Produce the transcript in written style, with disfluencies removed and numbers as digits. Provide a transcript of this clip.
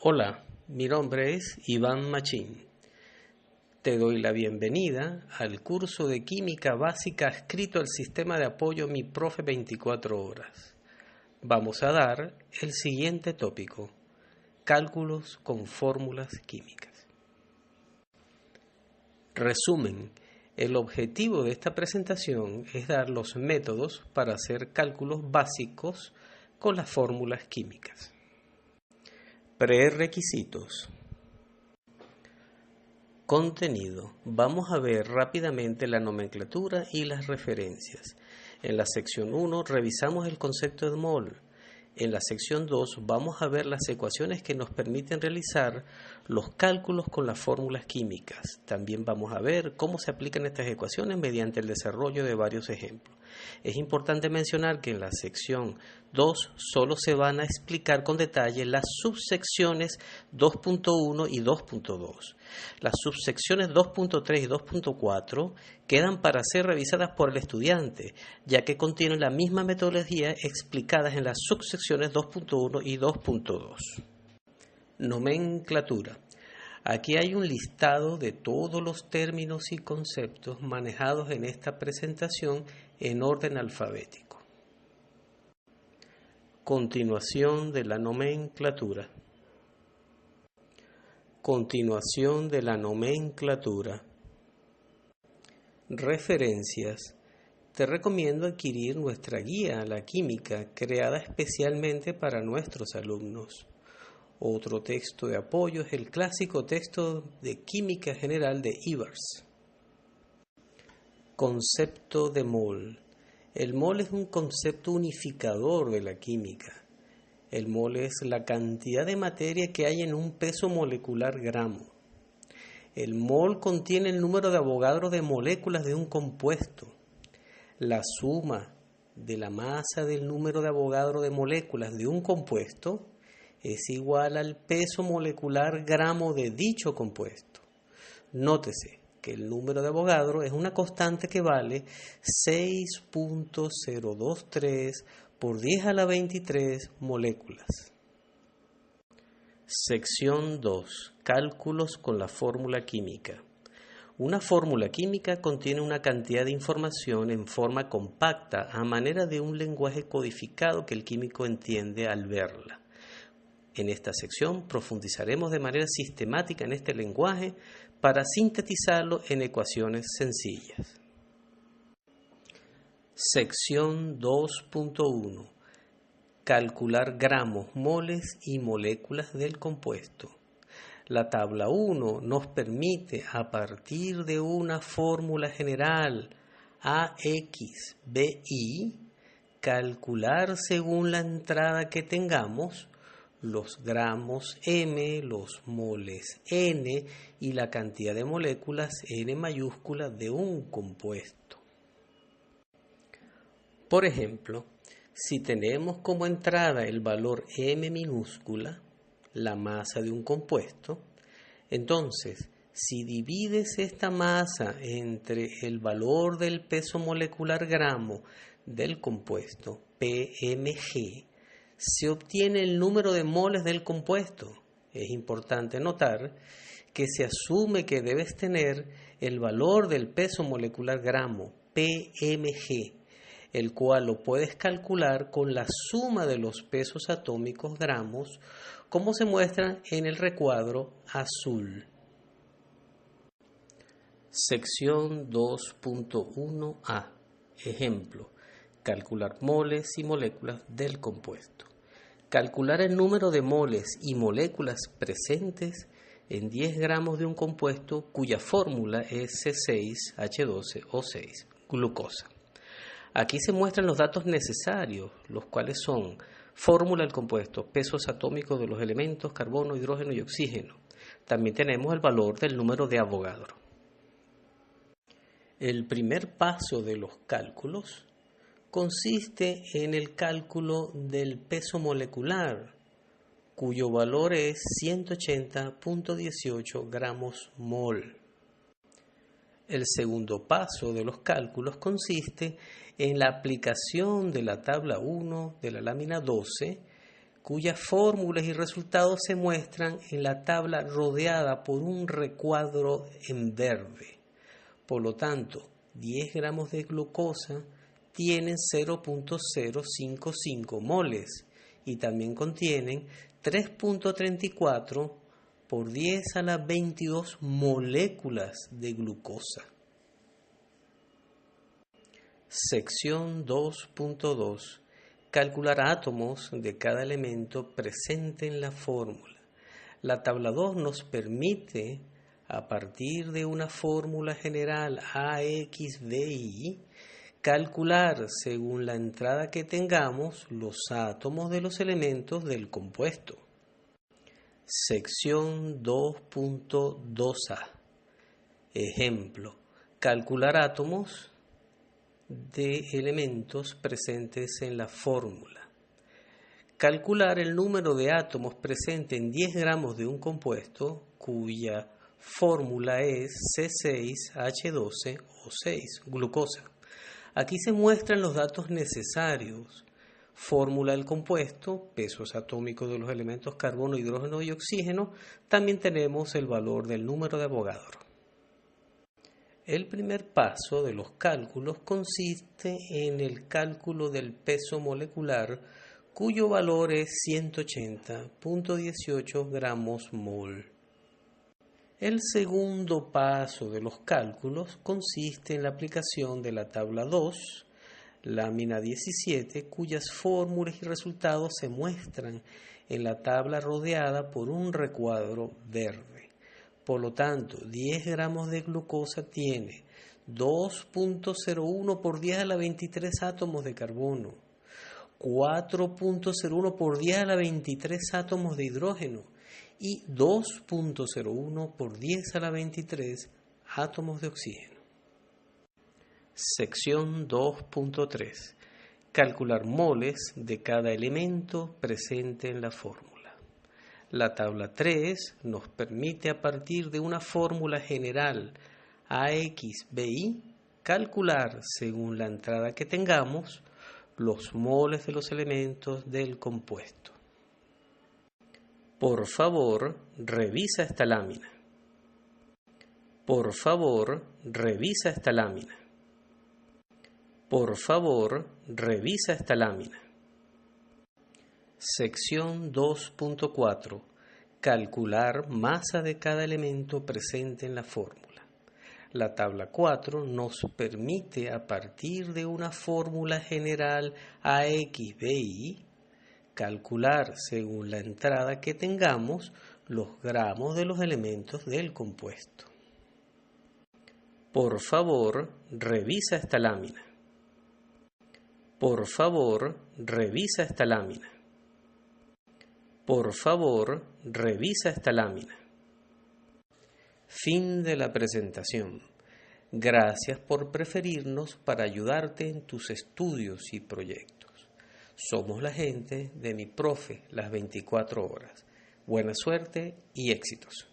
Hola, mi nombre es Iván Machín. Te doy la bienvenida al curso de Química Básica adscrito al sistema de apoyo Mi Profe 24 horas. Vamos a dar el siguiente tópico: cálculos con fórmulas químicas. Resumen: el objetivo de esta presentación es dar los métodos para hacer cálculos básicos con las fórmulas químicas. Prerequisitos. Contenido. Vamos a ver rápidamente la nomenclatura y las referencias. En la sección 1 revisamos el concepto de mol. En la sección 2 vamos a ver las ecuaciones que nos permiten realizar los cálculos con las fórmulas químicas. También vamos a ver cómo se aplican estas ecuaciones mediante el desarrollo de varios ejemplos. Es importante mencionar que en la sección 2 solo se van a explicar con detalle las subsecciones 2.1 y 2.2. Las subsecciones 2.3 y 2.4 quedan para ser revisadas por el estudiante, ya que contienen la misma metodología explicadas en las subsecciones 2.1 y 2.2. Nomenclatura. Aquí hay un listado de todos los términos y conceptos manejados en esta presentación en orden alfabético. Continuación de la nomenclatura. Continuación de la nomenclatura. Referencias. Te recomiendo adquirir nuestra guía a la química creada especialmente para nuestros alumnos. Otro texto de apoyo es el clásico texto de Química General de Evers. Concepto de mol. El mol es un concepto unificador de la química. El mol es la cantidad de materia que hay en un peso molecular gramo. El mol contiene el número de Avogadro de moléculas de un compuesto. La suma de la masa del número de Avogadro de moléculas de un compuesto es igual al peso molecular gramo de dicho compuesto. Nótese que el número de Avogadro es una constante que vale 6.023 por 10 a la 23 moléculas. Sección 2. Cálculos con la fórmula química. Una fórmula química contiene una cantidad de información en forma compacta a manera de un lenguaje codificado que el químico entiende al verla. En esta sección profundizaremos de manera sistemática en este lenguaje para sintetizarlo en ecuaciones sencillas. Sección 2.1. Calcular gramos, moles y moléculas del compuesto. La tabla 1 nos permite, a partir de una fórmula general AXBI, calcular según la entrada que tengamos los gramos M, los moles N y la cantidad de moléculas N mayúscula de un compuesto. Por ejemplo, si tenemos como entrada el valor M minúscula, la masa de un compuesto, entonces, si divides esta masa entre el valor del peso molecular gramo del compuesto, PMG, se obtiene el número de moles del compuesto. Es importante notar que se asume que debes tener el valor del peso molecular gramo, PMG, el cual lo puedes calcular con la suma de los pesos atómicos gramos, como se muestra en el recuadro azul. Sección 2.1a. Ejemplo: calcular moles y moléculas del compuesto. Calcular el número de moles y moléculas presentes en 10 gramos de un compuesto cuya fórmula es C6H12O6, glucosa. Aquí se muestran los datos necesarios, los cuales son fórmula del compuesto, pesos atómicos de los elementos, carbono, hidrógeno y oxígeno. También tenemos el valor del número de Avogadro. El primer paso de los cálculos consiste en el cálculo del peso molecular, cuyo valor es 180.18 gramos mol. El segundo paso de los cálculos consiste en la aplicación de la tabla 1 de la lámina 12 cuyas fórmulas y resultados se muestran en la tabla rodeada por un recuadro en verde. Por lo tanto, 10 gramos de glucosa tienen 0.055 moles y también contienen 3.34 por 10 a la 22 moléculas de glucosa. Sección 2.2. Calcular átomos de cada elemento presente en la fórmula. La tabla 2 nos permite, a partir de una fórmula general AXBI, calcular según la entrada que tengamos los átomos de los elementos del compuesto. Sección 2.2a. Ejemplo: calcular átomos de elementos presentes en la fórmula. Calcular el número de átomos presente en 10 gramos de un compuesto cuya fórmula es C6H12O6, glucosa. Aquí se muestran los datos necesarios: fórmula del compuesto, pesos atómicos de los elementos carbono, hidrógeno y oxígeno. También tenemos el valor del número de Avogadro. El primer paso de los cálculos consiste en el cálculo del peso molecular, cuyo valor es 180.18 gramos mol. El segundo paso de los cálculos consiste en la aplicación de la tabla 2, lámina 17, cuyas fórmulas y resultados se muestran en la tabla rodeada por un recuadro verde. Por lo tanto, 10 gramos de glucosa tiene 2.01 por 10 a la 23 átomos de carbono, 4.01 por 10 a la 23 átomos de hidrógeno y 2.01 por 10 a la 23 átomos de oxígeno. Sección 2.3. Calcular moles de cada elemento presente en la fórmula. La tabla 3 nos permite, a partir de una fórmula general AXBI, calcular, según la entrada que tengamos, los moles de los elementos del compuesto. Por favor, revisa esta lámina. Por favor, revisa esta lámina. Por favor, revisa esta lámina. Sección 2.4. Calcular masa de cada elemento presente en la fórmula. La tabla 4 nos permite, a partir de una fórmula general AXBI, calcular, según la entrada que tengamos, los gramos de los elementos del compuesto. Por favor, revisa esta lámina. Por favor, revisa esta lámina. Por favor, revisa esta lámina. Fin de la presentación. Gracias por preferirnos para ayudarte en tus estudios y proyectos. Somos la gente de Mi Profe las 24 horas. Buena suerte y éxitos.